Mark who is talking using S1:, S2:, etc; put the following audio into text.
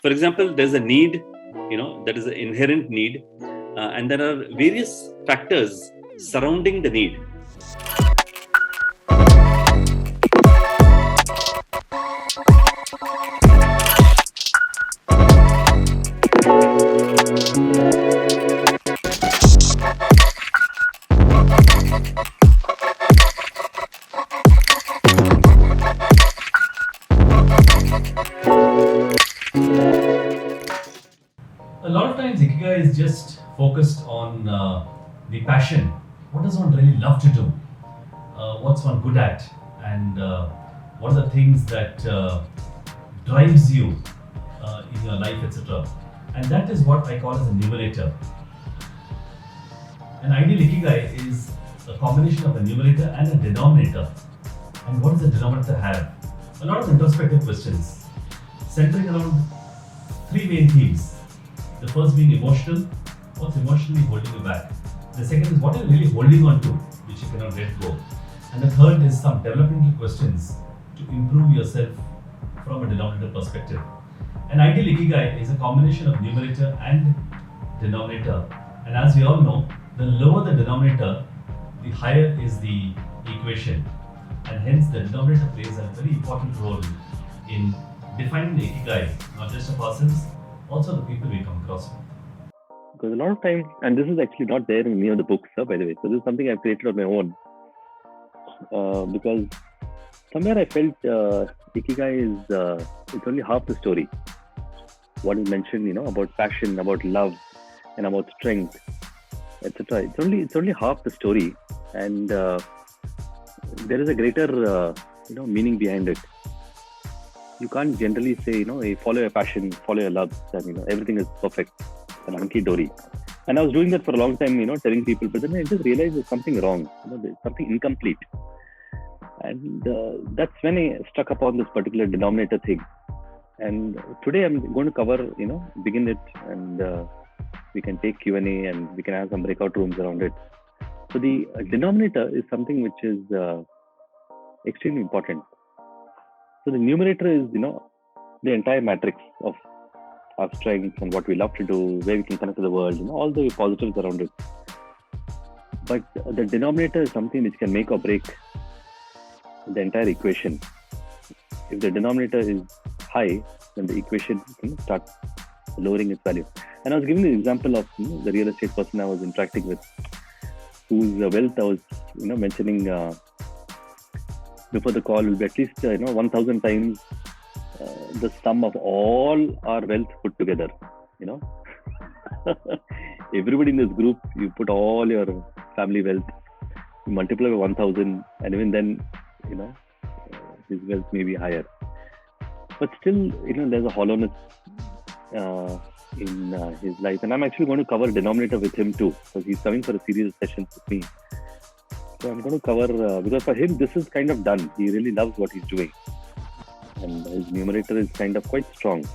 S1: For example, there's a need, that is an inherent need, and there are various factors surrounding the need.
S2: A lot of times, Ikigai is just focused on the passion. What does one really love to do? What's one good at? And what are the things that drives you in your life, etc. And that is what I call as a numerator. An ideal Ikigai is a combination of a numerator and a denominator. And what does the denominator have? A lot of introspective questions centering around three main themes. The first being emotional. What's emotionally holding you back? The second is what are you really holding on to, which you cannot let go. And the third is some developmental questions to improve yourself from a denominator perspective. An ideal Ikigai is a combination of numerator and denominator. And as we all know, the lower the denominator, the higher is the equation. And hence the denominator plays a very important role in defining the Ikigai, not just of ourselves, also the people we come across with.
S3: Because a lot of times, and this is actually not there in any of the books, by the way. So this is something I've created on my own. Because somewhere I felt Ikigai is it's only half the story. What is mentioned, about passion, about love, and about strength, etc. It's only half the story, and there is a greater meaning behind it. You can't generally say, hey, follow your passion, follow your love, and everything is perfect and hunky dory. And I was doing that for a long time, telling people, but then I just realized there's something wrong, there's something incomplete. And that's when I struck upon this particular denominator thing. And today I'm going to cover, begin it, and we can take Q&A and we can have some breakout rooms around it. So the denominator is something which is extremely important. So the numerator is, the entire matrix of our strengths and what we love to do, where we can connect to the world, all the positives around it. But the denominator is something which can make or break the entire equation. If the denominator is high, then the equation can start lowering its value. And I was giving the example of the real estate person I was interacting with, whose wealth I was mentioning before the call will be at least 1,000 times the sum of all our wealth put together. Everybody in this group, you put all your family wealth, you multiply by 1,000, and even then, his wealth may be higher. But still, there's a hollowness in his life. And I'm actually going to cover denominator with him too, because he's coming for a series of sessions with me. So I'm going to cover, because for him, this is kind of done. He really loves what he's doing. And his numerator is kind of quite strong.